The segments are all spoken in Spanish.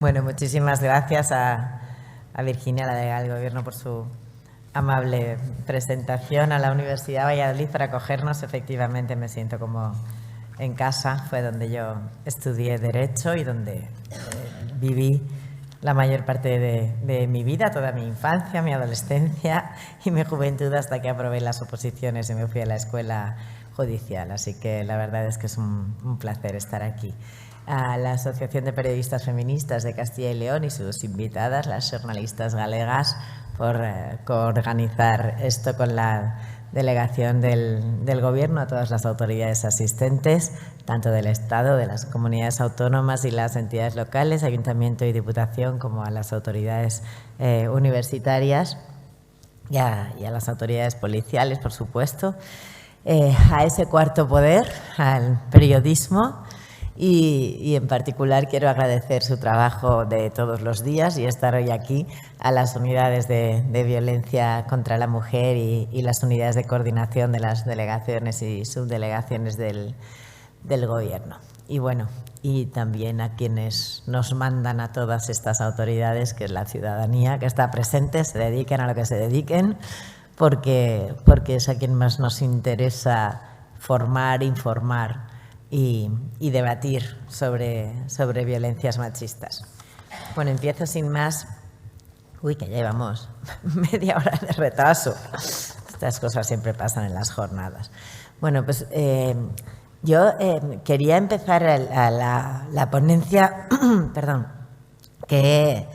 Bueno, muchísimas gracias a Virginia, la delegada del Gobierno, por su amable presentación, a la Universidad de Valladolid por acogernos. Efectivamente, me siento como en casa. Fue donde yo estudié Derecho y donde viví la mayor parte de mi vida, toda mi infancia, mi adolescencia y mi juventud, hasta que aprobé las oposiciones y me fui a la escuela judicial. Así que la verdad es que es un placer estar aquí. A la Asociación de Periodistas Feministas de Castilla y León y sus invitadas, las jornalistas galegas, por coorganizar esto con la delegación del Gobierno, a todas las autoridades asistentes, tanto del Estado, de las comunidades autónomas y las entidades locales, Ayuntamiento y Diputación, como a las autoridades universitarias y a las autoridades policiales, por supuesto, a ese cuarto poder, al periodismo. Y en particular quiero agradecer su trabajo de todos los días y estar hoy aquí a las unidades de violencia contra la mujer y las unidades de coordinación de las delegaciones y subdelegaciones del Gobierno. Y bueno, y también a quienes nos mandan a todas estas autoridades, que es la ciudadanía, que está presente, se dediquen a lo que se dediquen, porque es a quien más nos interesa formar, informar y debatir sobre violencias machistas. Bueno, empiezo sin más. Uy, que ya llevamos media hora de retraso. Estas cosas siempre pasan en las jornadas. Bueno, pues yo quería empezar la ponencia perdón, que he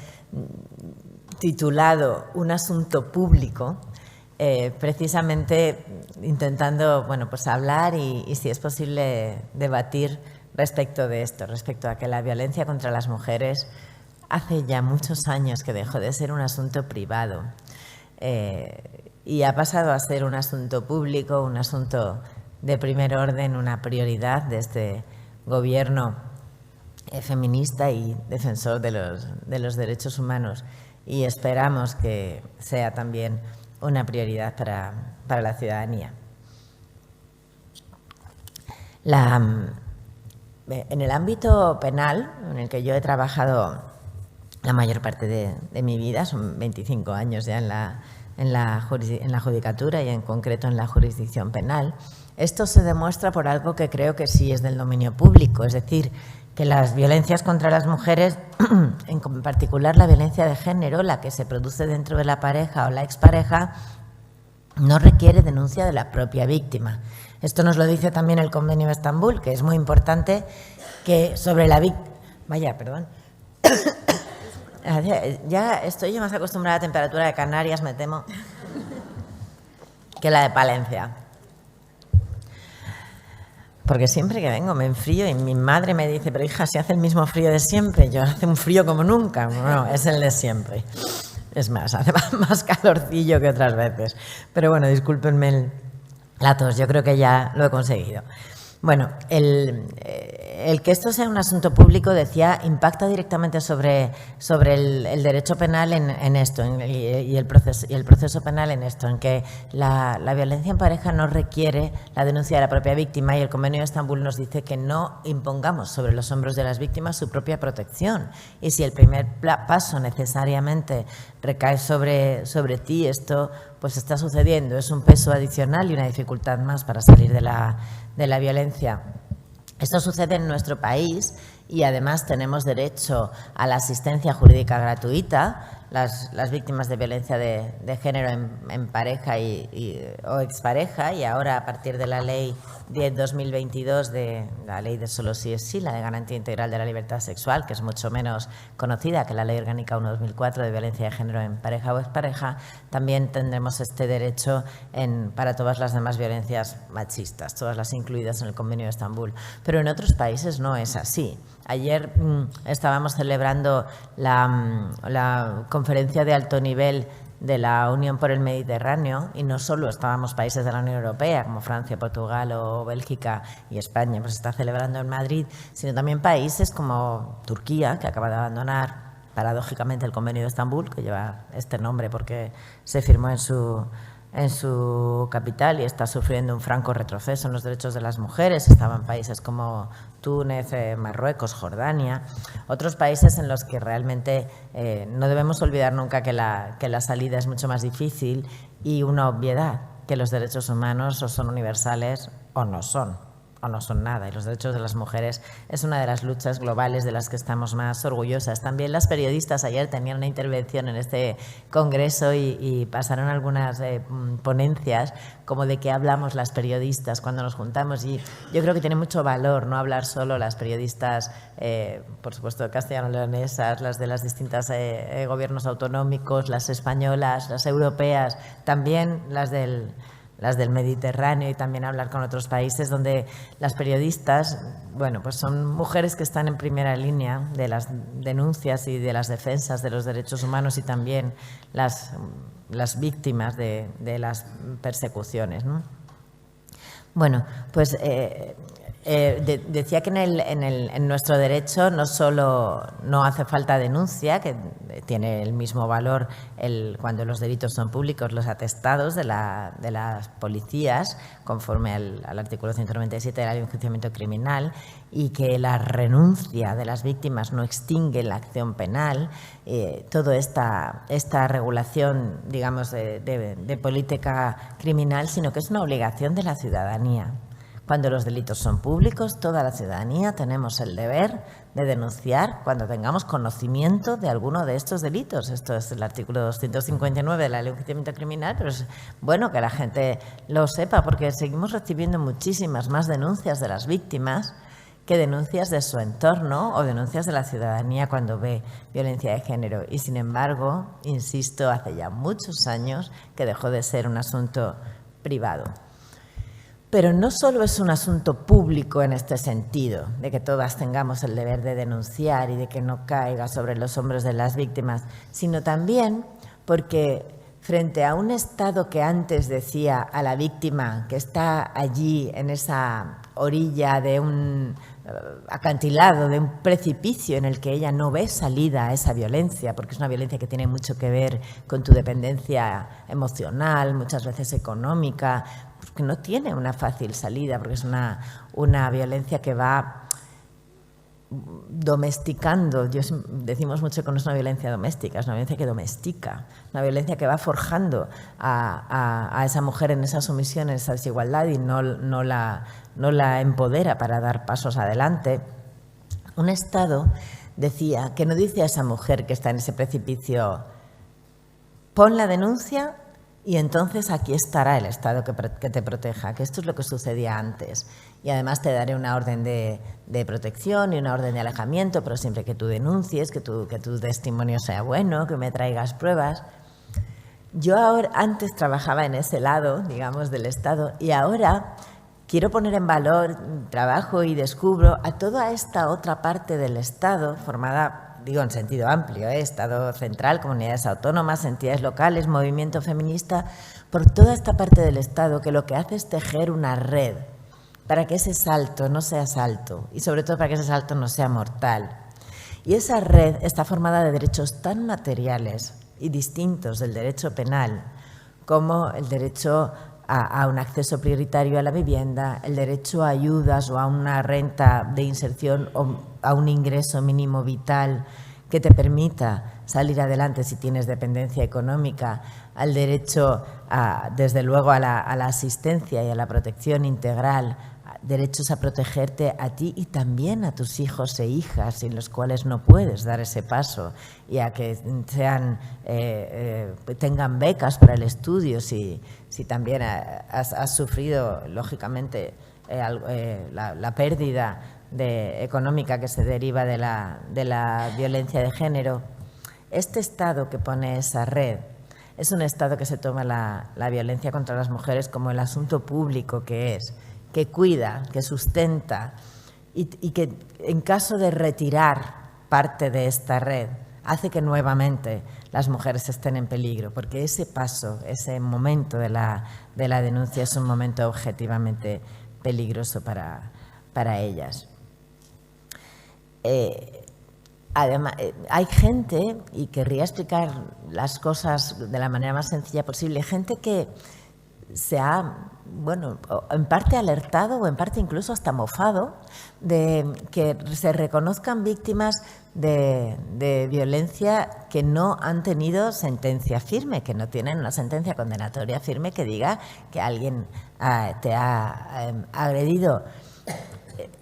titulado Un asunto público, precisamente intentando pues hablar y si es posible debatir respecto de esto, respecto a que la violencia contra las mujeres hace ya muchos años que dejó de ser un asunto privado y ha pasado a ser un asunto público, un asunto de primer orden, una prioridad de este Gobierno feminista y defensor de los derechos humanos, y esperamos que sea también una prioridad para la ciudadanía. En el ámbito penal, en el que yo he trabajado la mayor parte de mi vida, son 25 años ya en la judicatura y en concreto en la jurisdicción penal, esto se demuestra por algo que creo que sí es del dominio público, es decir, que las violencias contra las mujeres, en particular la violencia de género, la que se produce dentro de la pareja o la expareja, no requiere denuncia de la propia víctima. Esto nos lo dice también el Convenio de Estambul, que es muy importante, que sobre la víctima... Vaya, perdón. Ya estoy yo más acostumbrada a la temperatura de Canarias, me temo, que la de Palencia. Porque siempre que vengo me enfrío y mi madre me dice, pero hija, si hace el mismo frío de siempre. Yo hace un frío como nunca. No, es el de siempre. Es más, hace más calorcillo que otras veces. Pero bueno, discúlpenme la tos, yo creo que ya lo he conseguido. Bueno, el que esto sea un asunto público, decía, impacta directamente sobre el derecho penal en esto y el proceso penal en esto, en que la violencia en pareja no requiere la denuncia de la propia víctima, y el Convenio de Estambul nos dice que no impongamos sobre los hombros de las víctimas su propia protección. Y si el primer paso necesariamente recae sobre ti, esto pues está sucediendo, es un peso adicional y una dificultad más para salir de la violencia. Esto sucede en nuestro país y además tenemos derecho a la asistencia jurídica gratuita, las víctimas de violencia de género en pareja o expareja, y ahora a partir de la Ley 10/2022, de la Ley de Solo sí es sí, la de Garantía Integral de la Libertad Sexual, que es mucho menos conocida que la Ley Orgánica 1/2004 de violencia de género en pareja o expareja, también tendremos este derecho para todas las demás violencias machistas, todas las incluidas en el Convenio de Estambul. Pero en otros países no es así. Ayer estábamos celebrando la conferencia de alto nivel de la Unión por el Mediterráneo, y no solo estábamos países de la Unión Europea como Francia, Portugal o Bélgica y España, pues se está celebrando en Madrid, sino también países como Turquía, que acaba de abandonar paradójicamente el Convenio de Estambul, que lleva este nombre porque se firmó en en su capital y está sufriendo un franco retroceso en los derechos de las mujeres. Estaban países como Túnez, Marruecos, Jordania, otros países en los que realmente no debemos olvidar nunca que la salida es mucho más difícil, y una obviedad, que los derechos humanos o son universales o no son nada. Y los derechos de las mujeres es una de las luchas globales de las que estamos más orgullosas. También las periodistas ayer tenían una intervención en este congreso y pasaron algunas ponencias como de qué hablamos las periodistas cuando nos juntamos, y yo creo que tiene mucho valor no hablar solo las periodistas, por supuesto castellano-leonesas, las de las distintas gobiernos autonómicos, las españolas, las europeas, también las del Mediterráneo, y también hablar con otros países donde las periodistas, bueno, pues son mujeres que están en primera línea de las denuncias y de las defensas de los derechos humanos, y también las víctimas de las persecuciones, ¿no? Bueno, pues decía que en nuestro derecho no solo no hace falta denuncia, que tiene el mismo valor cuando los delitos son públicos, los atestados de las policías, conforme al artículo 197 de la Ley de Enjuiciamiento Criminal, y que la renuncia de las víctimas no extingue la acción penal. Toda esta regulación, digamos, de política criminal, sino que es una obligación de la ciudadanía. Cuando los delitos son públicos, toda la ciudadanía tenemos el deber de denunciar cuando tengamos conocimiento de alguno de estos delitos. Esto es el artículo 259 de la Ley de Enjuiciamiento Criminal, pero es bueno que la gente lo sepa, porque seguimos recibiendo muchísimas más denuncias de las víctimas que denuncias de su entorno o denuncias de la ciudadanía cuando ve violencia de género. Y sin embargo, insisto, hace ya muchos años que dejó de ser un asunto privado. Pero no solo es un asunto público en este sentido, de que todas tengamos el deber de denunciar y de que no caiga sobre los hombros de las víctimas, sino también porque frente a un Estado que antes decía a la víctima que está allí en esa orilla de un acantilado, de un precipicio en el que ella no ve salida a esa violencia, porque es una violencia que tiene mucho que ver con tu dependencia emocional, muchas veces económica, que no tiene una fácil salida, porque es una violencia que va domesticando. Decimos mucho que no es una violencia doméstica, es una violencia que domestica, una violencia que va forjando a esa mujer en esa sumisión, en esa desigualdad, y no la empodera para dar pasos adelante. Un Estado, decía, que no dice a esa mujer que está en ese precipicio: pon la denuncia y entonces aquí estará el Estado que te proteja, que esto es lo que sucedía antes. Y además te daré una orden de protección y una orden de alejamiento, pero siempre que tú denuncies, que tu testimonio sea bueno, que me traigas pruebas. Yo antes trabajaba en ese lado, digamos, del Estado, y ahora quiero poner en valor, trabajo y descubro a toda esta otra parte del Estado, formada, digo en sentido amplio, Estado central, comunidades autónomas, entidades locales, movimiento feminista, por toda esta parte del Estado que lo que hace es tejer una red para que ese salto no sea salto y sobre todo para que ese salto no sea mortal. Y esa red está formada de derechos tan materiales y distintos del derecho penal como el derecho a un acceso prioritario a la vivienda, el derecho a ayudas o a una renta de inserción o a un ingreso mínimo vital que te permita salir adelante si tienes dependencia económica, al derecho, desde luego, a la asistencia y a la protección integral, derechos a protegerte a ti y también a tus hijos e hijas sin los cuales no puedes dar ese paso, y a que tengan becas para el estudio si también has sufrido, lógicamente, la pérdida económica que se deriva de la violencia de género. Este Estado que pone esa red es un Estado que se toma la violencia contra las mujeres como el asunto público que es, que cuida, que sustenta y que en caso de retirar parte de esta red hace que nuevamente las mujeres estén en peligro, porque ese paso, ese momento de la denuncia es un momento objetivamente peligroso para ellas. Además, hay gente, y querría explicar las cosas de la manera más sencilla posible, gente que se ha, bueno, en parte alertado o en parte incluso hasta mofado de que se reconozcan víctimas de violencia que no han tenido sentencia firme, que no tienen una sentencia condenatoria firme que diga que alguien te ha agredido.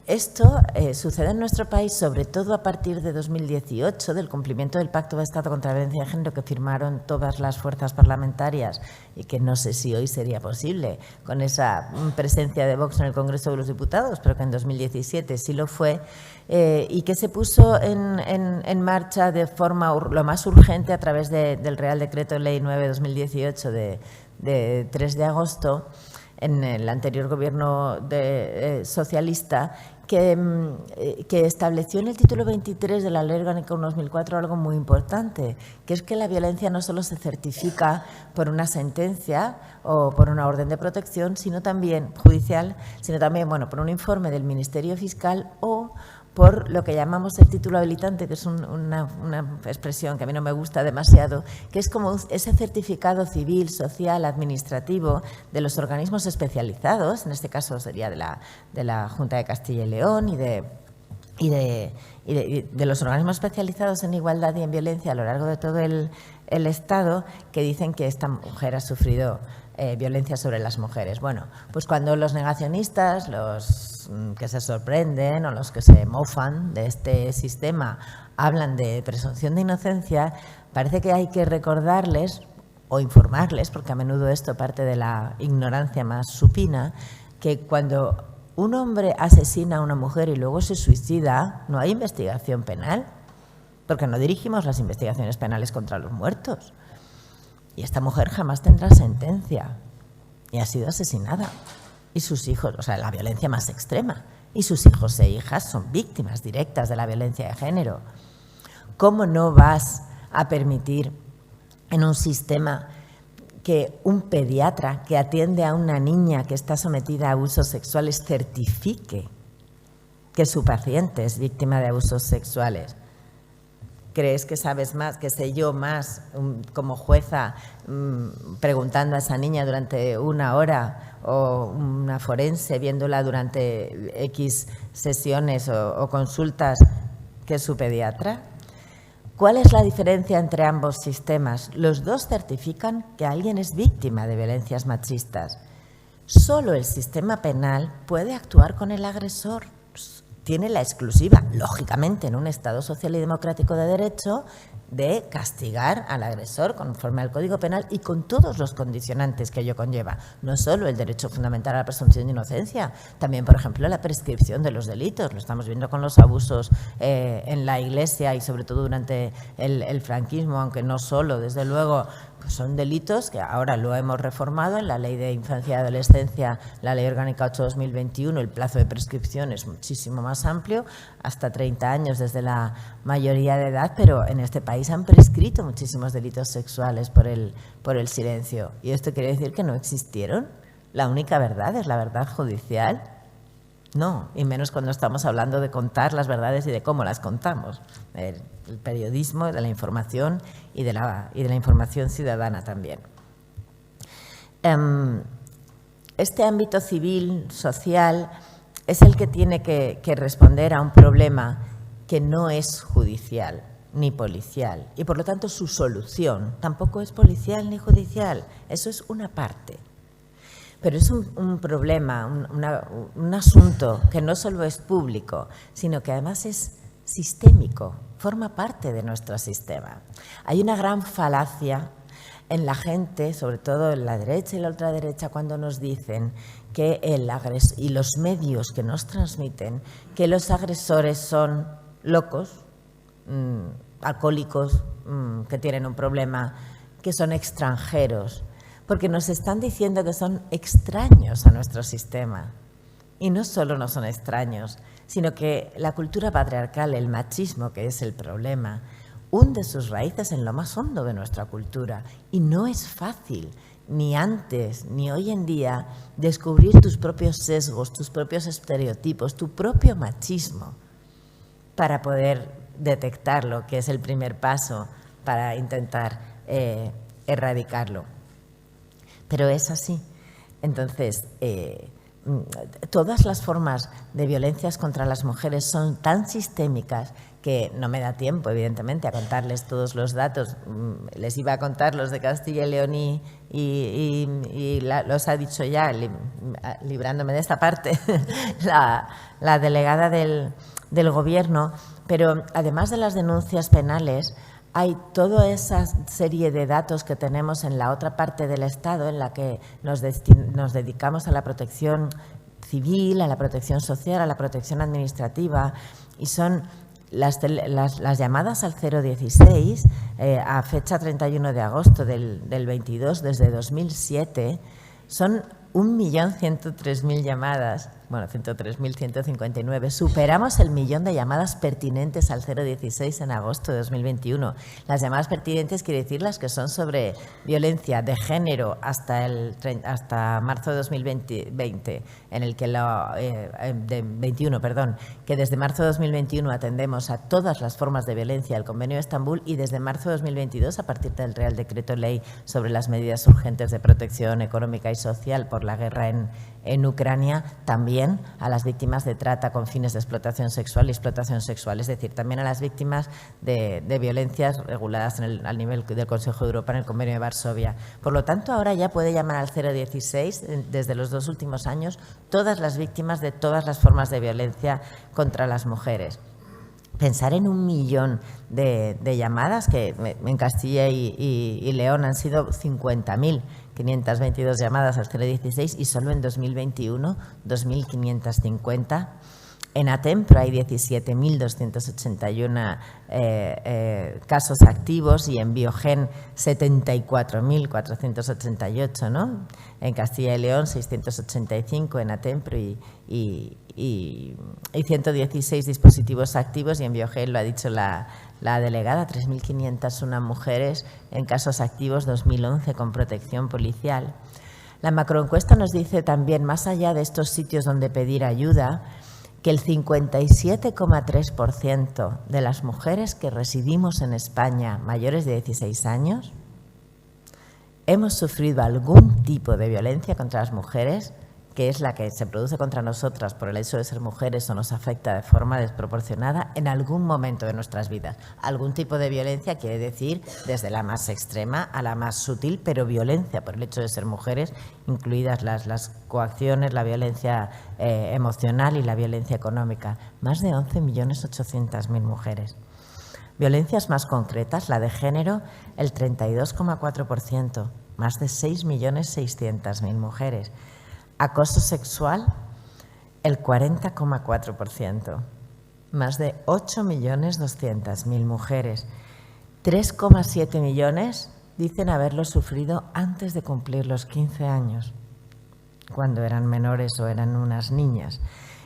Esto sucede en nuestro país sobre todo a partir de 2018, del cumplimiento del Pacto de Estado contra la Violencia de Género que firmaron todas las fuerzas parlamentarias y que no sé si hoy sería posible con esa presencia de Vox en el Congreso de los Diputados, pero que en 2017 sí lo fue, y que se puso en marcha de forma lo más urgente a través del Real Decreto Ley 9/2018 de 3 de agosto, en el anterior gobierno socialista, que estableció en el título 23 de la Ley Orgánica 1/2004 algo muy importante, que es que la violencia no solo se certifica por una sentencia o por una orden de protección, sino también judicial, sino también, bueno, por un informe del Ministerio Fiscal o por lo que llamamos el título habilitante, que es una expresión que a mí no me gusta demasiado, que es como ese certificado civil, social, administrativo de los organismos especializados, en este caso sería de la Junta de Castilla y León y de los organismos especializados en igualdad y en violencia a lo largo de todo el Estado, que dicen que esta mujer ha sufrido violencia sobre las mujeres. Bueno, pues cuando los negacionistas, los que se sorprenden o los que se mofan de este sistema hablan de presunción de inocencia, parece que hay que recordarles o informarles, porque a menudo esto parte de la ignorancia más supina, que cuando un hombre asesina a una mujer y luego se suicida, no hay investigación penal, porque no dirigimos las investigaciones penales contra los muertos. Y esta mujer jamás tendrá sentencia y ha sido asesinada. Y sus hijos, o sea, la violencia más extrema, y sus hijos e hijas son víctimas directas de la violencia de género. ¿Cómo no vas a permitir en un sistema que un pediatra que atiende a una niña que está sometida a abusos sexuales certifique que su paciente es víctima de abusos sexuales? ¿Crees que sabes más, que sé yo más como jueza preguntando a esa niña durante una hora o una forense viéndola durante X sesiones o consultas que su pediatra? ¿Cuál es la diferencia entre ambos sistemas? Los dos certifican que alguien es víctima de violencias machistas. Solo el sistema penal puede actuar con el agresor. Tiene la exclusiva, lógicamente, en un Estado social y democrático de derecho, de castigar al agresor conforme al Código Penal y con todos los condicionantes que ello conlleva. No solo el derecho fundamental a la presunción de inocencia, también, por ejemplo, la prescripción de los delitos. Lo estamos viendo con los abusos en la Iglesia y sobre todo durante el franquismo, aunque no solo, desde luego. Pues son delitos que ahora lo hemos reformado en la Ley de Infancia y Adolescencia, la Ley Orgánica 8/2021, el plazo de prescripción es muchísimo más amplio, hasta 30 años desde la mayoría de edad, pero en este país han prescrito muchísimos delitos sexuales por el silencio. ¿Y esto quiere decir que no existieron? ¿La única verdad es la verdad judicial? No, y menos cuando estamos hablando de contar las verdades y de cómo las contamos. El periodismo, de la información y de la información ciudadana también. Este ámbito civil, social, es el que tiene que responder a un problema que no es judicial ni policial y, por lo tanto, su solución tampoco es policial ni judicial. Eso es una parte. Pero es un problema, un asunto que no solo es público, sino que además es sistémico, forma parte de nuestro sistema. Hay una gran falacia en la gente, sobre todo en la derecha y la ultraderecha, cuando nos dicen que y los medios que nos transmiten que los agresores son locos, alcohólicos, que tienen un problema, que son extranjeros, porque nos están diciendo que son extraños a nuestro sistema. Y no solo no son extraños, sino que la cultura patriarcal, el machismo, que es el problema, hunde sus raíces en lo más hondo de nuestra cultura. Y no es fácil, ni antes ni hoy en día, descubrir tus propios sesgos, tus propios estereotipos, tu propio machismo, para poder detectarlo, que es el primer paso para intentar erradicarlo. Pero es así. Entonces, todas las formas de violencias contra las mujeres son tan sistémicas que no me da tiempo, evidentemente, a contarles todos los datos. Les iba a contar los de Castilla y León y los ha dicho ya, librándome de esta parte, la delegada del Gobierno. Pero además de las denuncias penales, hay toda esa serie de datos que tenemos en la otra parte del Estado, en la que nos dedicamos a la protección civil, a la protección social, a la protección administrativa, y son las llamadas al 016 a fecha 31 de agosto del 22, desde 2007, son 1.103.000 llamadas, bueno, 103.159. Superamos el millón de llamadas pertinentes al 016 en agosto de 2021. Las llamadas pertinentes quiere decir las que son sobre violencia de género hasta marzo de 2020, en el que que desde marzo de 2021 atendemos a todas las formas de violencia del Convenio de Estambul, y desde marzo de 2022, a partir del Real Decreto Ley sobre las medidas urgentes de protección económica y social por la guerra en Ucrania, también a las víctimas de trata con fines de explotación sexual y explotación sexual, es decir, también a las víctimas de violencias reguladas al nivel del Consejo de Europa en el Convenio de Varsovia. Por lo tanto, ahora ya puede llamar al 016, desde los 2 últimos años, todas las víctimas de todas las formas de violencia contra las mujeres. Pensar en 1 millón de llamadas, que en Castilla y León han sido 50.522 llamadas al 016, y solo en 2021 2.550. En Atempro hay 17.281 casos activos, y en Biogen 74.488, ¿no? En Castilla y León 685 en Atempro y 116 dispositivos activos, y en Biogen, lo ha dicho la delegada, 3.501 mujeres en casos activos, 2011 con protección policial. La macroencuesta nos dice también, más allá de estos sitios donde pedir ayuda, que el 57,3% de las mujeres que residimos en España mayores de 16 años hemos sufrido algún tipo de violencia contra las mujeres, que es la que se produce contra nosotras por el hecho de ser mujeres o nos afecta de forma desproporcionada en algún momento de nuestras vidas. Algún tipo de violencia quiere decir desde la más extrema a la más sutil, pero violencia por el hecho de ser mujeres, incluidas las coacciones, la violencia emocional y la violencia económica. Más de 11.800.000 mujeres. Violencias más concretas, la de género, el 32,4%, más de 6.600.000 mujeres. Acoso sexual, el 40,4%, más de 8.200.000 mujeres. 3,7 millones dicen haberlo sufrido antes de cumplir los 15 años, cuando eran menores o eran unas niñas.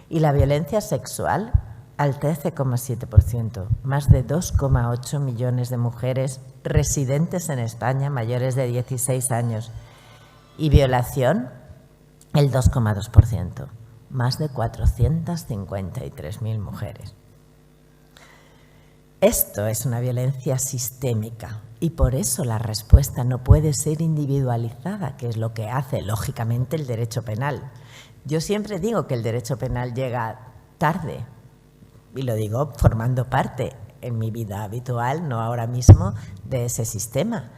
Y la violencia sexual, al 13,7%, más de 2,8 millones de mujeres residentes en España mayores de 16 años. Y violación, el 2,2%, más de 453.000 mujeres. Esto es una violencia sistémica, y por eso la respuesta no puede ser individualizada, que es lo que hace, lógicamente, el derecho penal. Yo siempre digo que el derecho penal llega tarde, y lo digo formando parte en mi vida habitual, no ahora mismo, de ese sistema.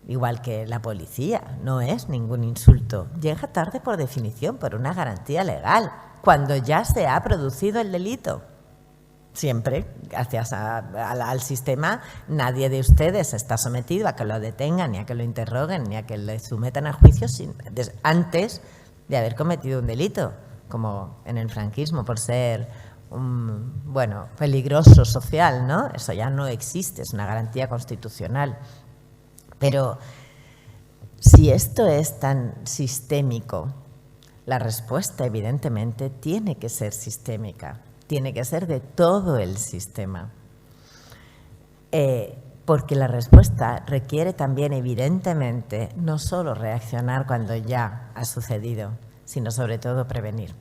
Igual que la policía, no es ningún insulto. Llega tarde por definición, por una garantía legal, cuando ya se ha producido el delito. Siempre, gracias al sistema, nadie de ustedes está sometido a que lo detengan, ni a que lo interroguen, ni a que le sometan a juicio antes de haber cometido un delito, como en el franquismo, por ser peligroso social, ¿no? Eso ya no existe, es una garantía constitucional. Pero si esto es tan sistémico, la respuesta evidentemente tiene que ser sistémica, tiene que ser de todo el sistema. Porque la respuesta requiere también evidentemente no solo reaccionar cuando ya ha sucedido, sino sobre todo prevenir.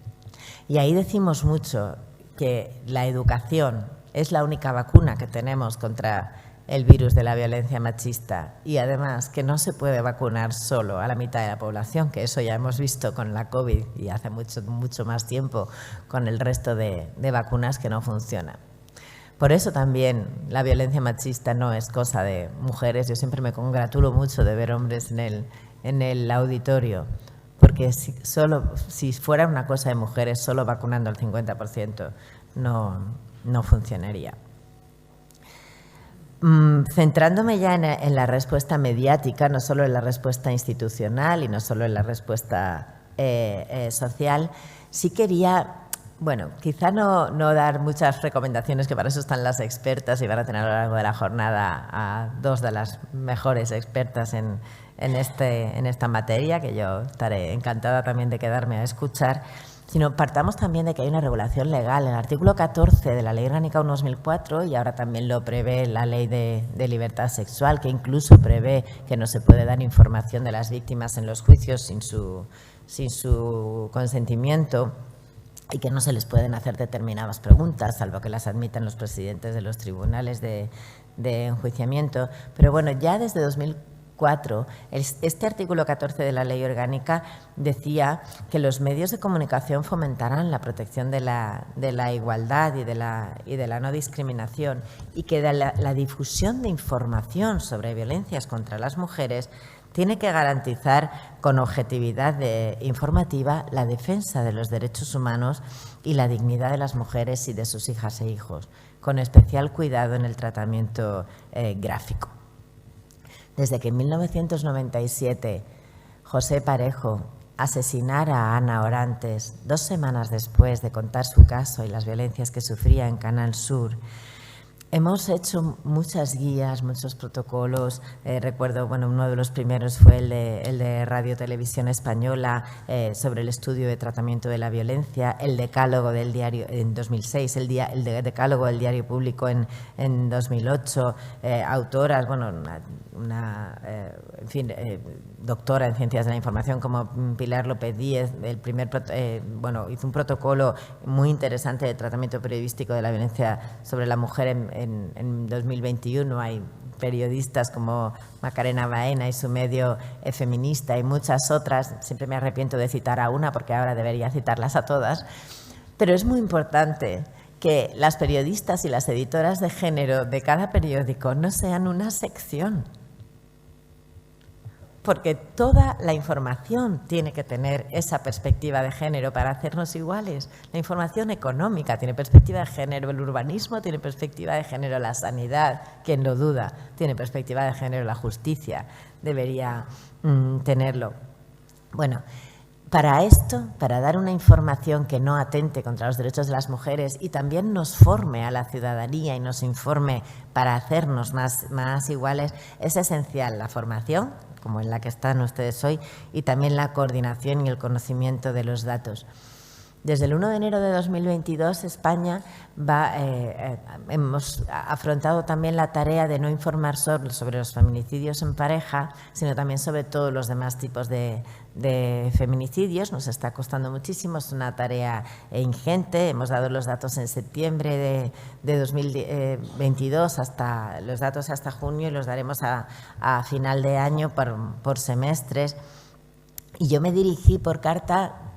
Y ahí decimos mucho que la educación es la única vacuna que tenemos contra el virus de la violencia machista, y además que no se puede vacunar solo a la mitad de la población, que eso ya hemos visto con la COVID y hace mucho más tiempo con el resto de vacunas que no funcionan. Por eso también la violencia machista no es cosa de mujeres. Yo siempre me congratulo mucho de ver hombres en el auditorio, porque si fuera una cosa de mujeres, solo vacunando al 50% no funcionaría. Centrándome ya en la respuesta mediática, no solo en la respuesta institucional y no solo en la respuesta social, sí quería, bueno, quizá no dar muchas recomendaciones, que para eso están las expertas y van a tener a lo largo de la jornada a dos de las mejores expertas en esta materia, que yo estaré encantada también de quedarme a escuchar, sino partamos también de que hay una regulación legal. El artículo 14 de la Ley Orgánica 1/2004, y ahora también lo prevé la Ley de Libertad Sexual, que incluso prevé que no se puede dar información de las víctimas en los juicios sin su consentimiento, y que no se les pueden hacer determinadas preguntas, salvo que las admitan los presidentes de los tribunales de enjuiciamiento. Pero bueno, ya desde 2004, este artículo 14 de la Ley Orgánica decía que los medios de comunicación fomentarán la protección de la igualdad y de la no discriminación, y que la difusión de información sobre violencias contra las mujeres tiene que garantizar con objetividad informativa la defensa de los derechos humanos y la dignidad de las mujeres y de sus hijas e hijos, con especial cuidado en el tratamiento gráfico. Desde que en 1997 José Parejo asesinara a Ana Orantes 2 semanas después de contar su caso y las violencias que sufría en Canal Sur, hemos hecho muchas guías, muchos protocolos. Recuerdo, bueno, uno de los primeros fue el de Radio Televisión Española sobre el estudio de tratamiento de la violencia, el decálogo del diario en 2006, el decálogo del Diario Público en 2008, autoras, bueno, doctora en Ciencias de la Información como Pilar López Díez, hizo un protocolo muy interesante de tratamiento periodístico de la violencia sobre la mujer en 2021. Hay periodistas como Macarena Baena y su medio feminista y muchas otras. Siempre me arrepiento de citar a una porque ahora debería citarlas a todas. Pero es muy importante que las periodistas y las editoras de género de cada periódico no sean una sección, porque toda la información tiene que tener esa perspectiva de género para hacernos iguales. La información económica tiene perspectiva de género, el urbanismo tiene perspectiva de género, la sanidad, quien lo duda, tiene perspectiva de género, la justicia debería tenerlo. Bueno, para esto, para dar una información que no atente contra los derechos de las mujeres y también nos forme a la ciudadanía y nos informe para hacernos más iguales, es esencial la formación, como en la que están ustedes hoy, y también la coordinación y el conocimiento de los datos. Desde el 1 de enero de 2022, España hemos afrontado también la tarea de no informar solo sobre los feminicidios en pareja, sino también sobre todos los demás tipos de feminicidios. Nos está costando muchísimo, es una tarea ingente. Hemos dado los datos en septiembre de 2022, los datos hasta junio, y los daremos a final de año por semestres. Y yo me dirigí por carta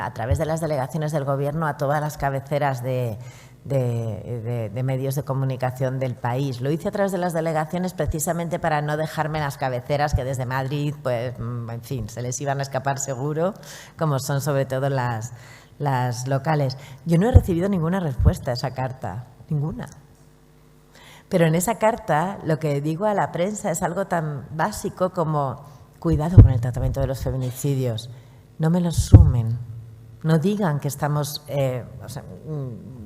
a través de las delegaciones del Gobierno a todas las cabeceras de medios de comunicación del país. Lo hice a través de las delegaciones precisamente para no dejarme las cabeceras que desde Madrid, pues, en fin, se les iban a escapar seguro, como son sobre todo las locales. Yo no he recibido ninguna respuesta a esa carta, ninguna. Pero en esa carta lo que digo a la prensa es algo tan básico como: cuidado con el tratamiento de los feminicidios. No me los sumen, no digan que estamos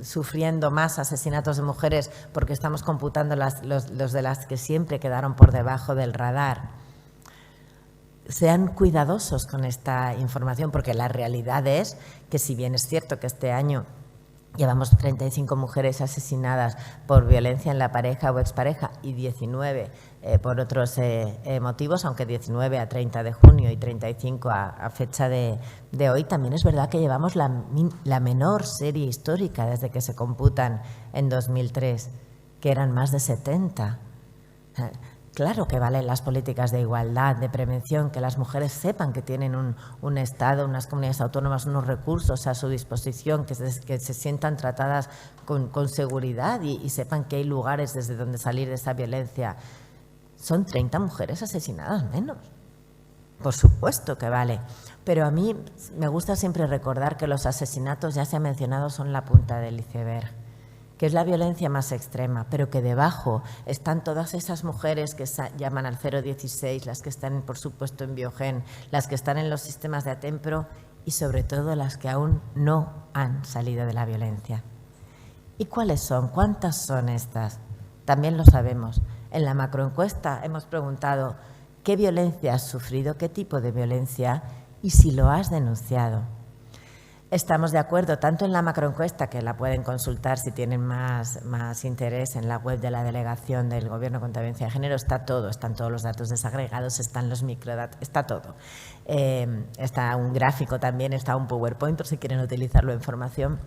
sufriendo más asesinatos de mujeres porque estamos computando los de las que siempre quedaron por debajo del radar. Sean cuidadosos con esta información, porque la realidad es que, si bien es cierto que este año llevamos 35 mujeres asesinadas por violencia en la pareja o expareja y 19 por otros motivos, aunque 19 a 30 de junio y 35 a fecha de hoy, también es verdad que llevamos la menor serie histórica desde que se computan en 2003, que eran más de 70. Claro que valen las políticas de igualdad, de prevención, que las mujeres sepan que tienen un Estado, unas comunidades autónomas, unos recursos a su disposición, que se sientan tratadas con seguridad y sepan que hay lugares desde donde salir de esa violencia. Son 30 mujeres asesinadas menos. Por supuesto que vale. Pero a mí me gusta siempre recordar que los asesinatos, ya se ha mencionado, son la punta del iceberg, que es la violencia más extrema, pero que debajo están todas esas mujeres que llaman al 016, las que están, por supuesto, en Biogen, las que están en los sistemas de Atempro y, sobre todo, las que aún no han salido de la violencia. ¿Y cuáles son? ¿Cuántas son estas? También lo sabemos. En la macroencuesta hemos preguntado qué violencia has sufrido, qué tipo de violencia y si lo has denunciado. Estamos de acuerdo, tanto en la macroencuesta, que la pueden consultar si tienen más interés en la web de la Delegación del Gobierno contra la Violencia de Género, está todo, están todos los datos desagregados, están los microdatos, está todo. Está un gráfico también, está un PowerPoint por si quieren utilizarlo en formación.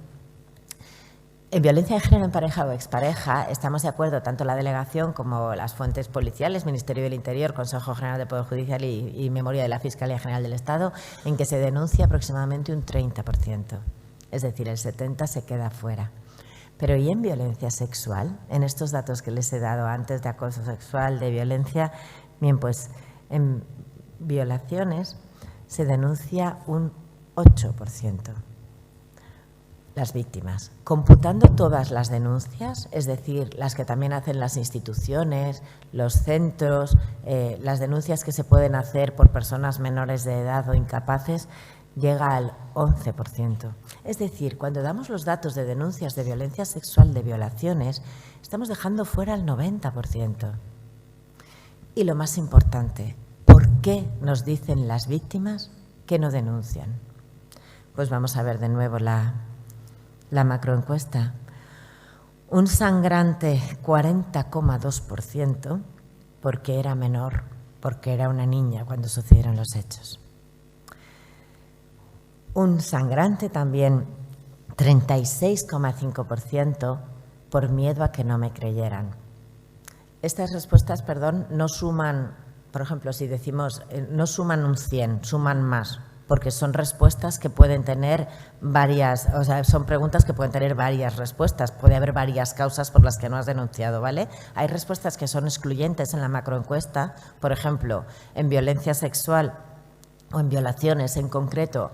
En violencia de género en pareja o expareja estamos de acuerdo tanto la delegación como las fuentes policiales, Ministerio del Interior, Consejo General del Poder Judicial y Memoria de la Fiscalía General del Estado, en que se denuncia aproximadamente un 30%. Es decir, el 70% se queda fuera. Pero ¿y en violencia sexual? En estos datos que les he dado antes de acoso sexual, de violencia, bien, pues en violaciones se denuncia un 8%. Las víctimas. Computando todas las denuncias, es decir, las que también hacen las instituciones, los centros, las denuncias que se pueden hacer por personas menores de edad o incapaces, llega al 11%. Es decir, cuando damos los datos de denuncias de violencia sexual, de violaciones, estamos dejando fuera el 90%. Y lo más importante, ¿por qué nos dicen las víctimas que no denuncian? Pues vamos a ver de nuevo la macroencuesta. Un sangrante 40,2% porque era menor, porque era una niña cuando sucedieron los hechos. Un sangrante también 36,5% por miedo a que no me creyeran. Estas respuestas, no suman, por ejemplo, si decimos no suman un 100, suman más, porque son respuestas que pueden tener varias, o sea, son preguntas que pueden tener varias respuestas. Puede haber varias causas por las que no has denunciado, ¿vale? Hay respuestas que son excluyentes en la macroencuesta, por ejemplo, en violencia sexual o en violaciones en concreto,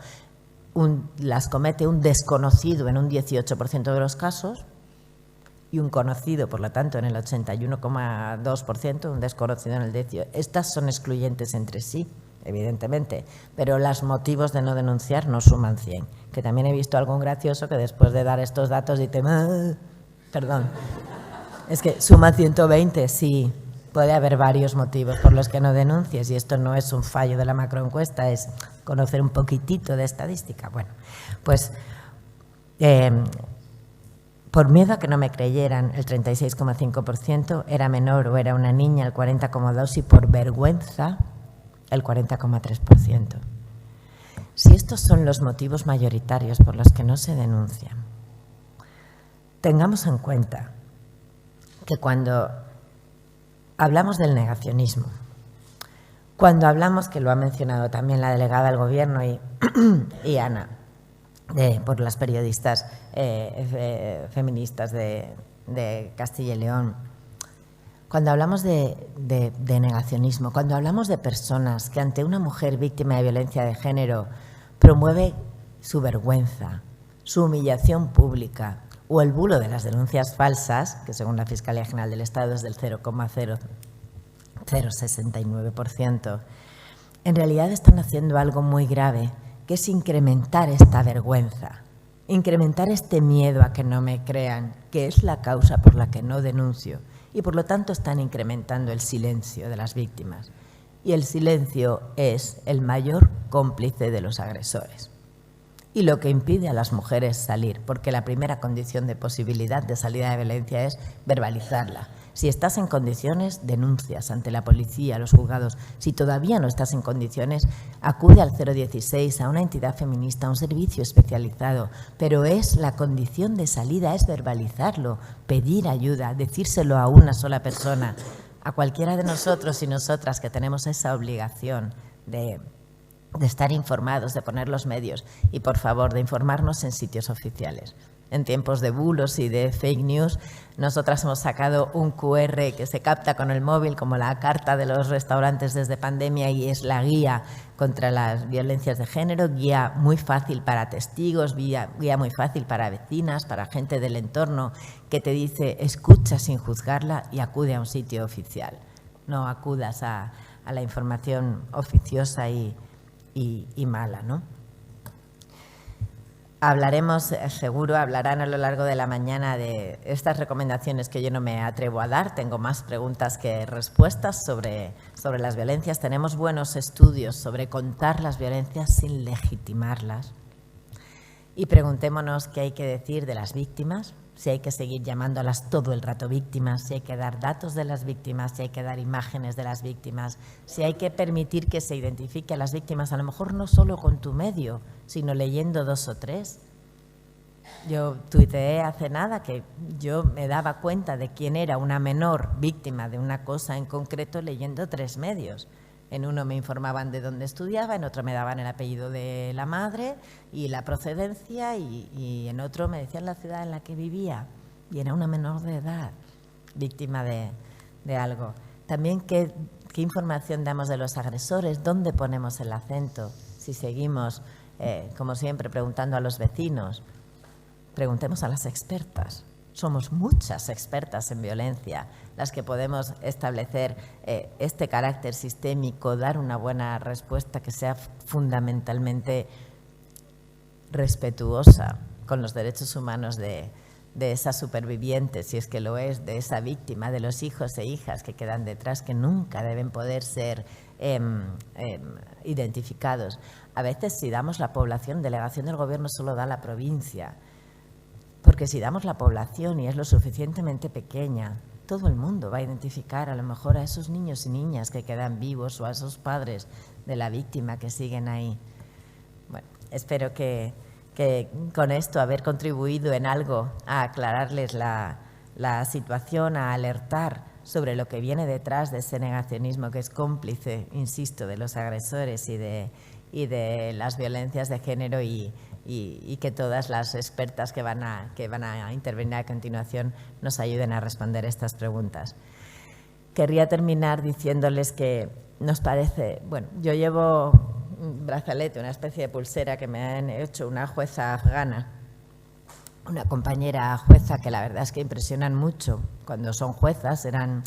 las comete un desconocido en un 18% de los casos y un conocido, por lo tanto, en el 81,2%, un desconocido en el 18%. Estas son excluyentes entre sí, evidentemente, pero los motivos de no denunciar no suman 100. Que también he visto algo gracioso que después de dar estos datos dice, perdón, es que suma 120, sí, puede haber varios motivos por los que no denuncies y esto no es un fallo de la macroencuesta, es conocer un poquitito de estadística. Bueno, pues por miedo a que no me creyeran, el 36,5%, era menor o era una niña, el 40,2%, y por vergüenza, el 40,3%. Si estos son los motivos mayoritarios por los que no se denuncian, tengamos en cuenta que cuando hablamos del negacionismo, cuando hablamos, que lo ha mencionado también la delegada del Gobierno y Ana, por las periodistas feministas de Castilla y León, cuando hablamos de negacionismo, cuando hablamos de personas que ante una mujer víctima de violencia de género promueve su vergüenza, su humillación pública o el bulo de las denuncias falsas, que según la Fiscalía General del Estado es del 0,0069%, en realidad están haciendo algo muy grave, que es incrementar esta vergüenza, incrementar este miedo a que no me crean, que es la causa por la que no denuncio. Y por lo tanto están incrementando el silencio de las víctimas. Y el silencio es el mayor cómplice de los agresores. Y lo que impide a las mujeres salir, porque la primera condición de posibilidad de salida de violencia es verbalizarla. Si estás en condiciones, denuncias ante la policía, los juzgados. Si todavía no estás en condiciones, acude al 016, a una entidad feminista, a un servicio especializado. Pero es la condición de salida, es verbalizarlo, pedir ayuda, decírselo a una sola persona. a cualquiera de nosotros y nosotras que tenemos esa obligación de estar informados, de poner los medios y, por favor, de informarnos en sitios oficiales. En tiempos de bulos y de fake news, nosotras hemos sacado un QR que se capta con el móvil, como la carta de los restaurantes desde pandemia, y es la guía contra las violencias de género, guía muy fácil para testigos, guía muy fácil para vecinas, para gente del entorno, que te dice escucha sin juzgarla y acude a un sitio oficial. No acudas a la información oficiosa y mala, ¿no? Hablarán a lo largo de la mañana de estas recomendaciones que yo no me atrevo a dar. Tengo más preguntas que respuestas sobre las violencias. Tenemos buenos estudios sobre contar las violencias sin legitimarlas. Y preguntémonos qué hay que decir de las víctimas, si hay que seguir llamándolas todo el rato víctimas, si hay que dar datos de las víctimas, si hay que dar imágenes de las víctimas, si hay que permitir que se identifique a las víctimas, a lo mejor no solo con tu medio, sino leyendo 2 o 3. Yo tuiteé hace nada que yo me daba cuenta de quién era una menor víctima de una cosa en concreto leyendo 3 medios. En uno me informaban de dónde estudiaba, en otro me daban el apellido de la madre y la procedencia, y en otro me decían la ciudad en la que vivía. Y era una menor de edad, víctima de algo. También qué información damos de los agresores, dónde ponemos el acento. Si seguimos, como siempre, preguntando a los vecinos, preguntemos a las expertas. Somos muchas expertas en violencia las que podemos establecer este carácter sistémico, dar una buena respuesta que sea fundamentalmente respetuosa con los derechos humanos de esa superviviente, si es que lo es, de esa víctima, de los hijos e hijas que quedan detrás, que nunca deben poder ser identificados. A veces, si damos la población, delegación del Gobierno solo da la provincia, porque si damos la población y es lo suficientemente pequeña, todo el mundo va a identificar a lo mejor a esos niños y niñas que quedan vivos o a esos padres de la víctima que siguen ahí. Bueno, espero que con esto haber contribuido en algo a aclararles la situación, a alertar sobre lo que viene detrás de ese negacionismo que es cómplice, insisto, de los agresores y de las violencias de género, y que todas las expertas que van a intervenir a continuación nos ayuden a responder estas preguntas. Querría terminar diciéndoles que nos parece, bueno, yo llevo un brazalete, una especie de pulsera que me han hecho una jueza afgana, una compañera jueza que la verdad es que impresionan mucho. Cuando son juezas eran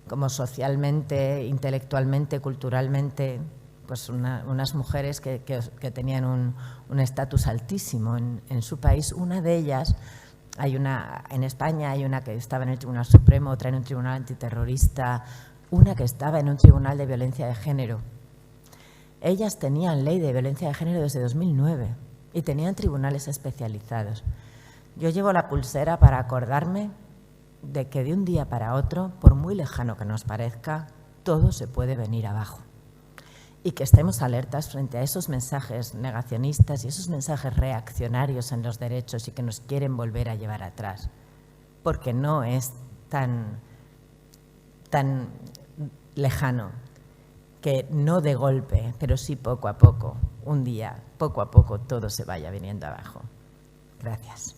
como socialmente, intelectualmente, culturalmente, pues unas mujeres que tenían un estatus altísimo en su país. Una de ellas, en España hay una que estaba en el Tribunal Supremo, otra en un tribunal antiterrorista, una que estaba en un tribunal de violencia de género. Ellas tenían ley de violencia de género desde 2009 y tenían tribunales especializados. Yo llevo la pulsera para acordarme de que de un día para otro, por muy lejano que nos parezca, todo se puede venir abajo. Y que estemos alertas frente a esos mensajes negacionistas y esos mensajes reaccionarios en los derechos y que nos quieren volver a llevar atrás, porque no es tan lejano que no de golpe, pero sí poco a poco, un día, poco a poco, todo se vaya viniendo abajo. Gracias.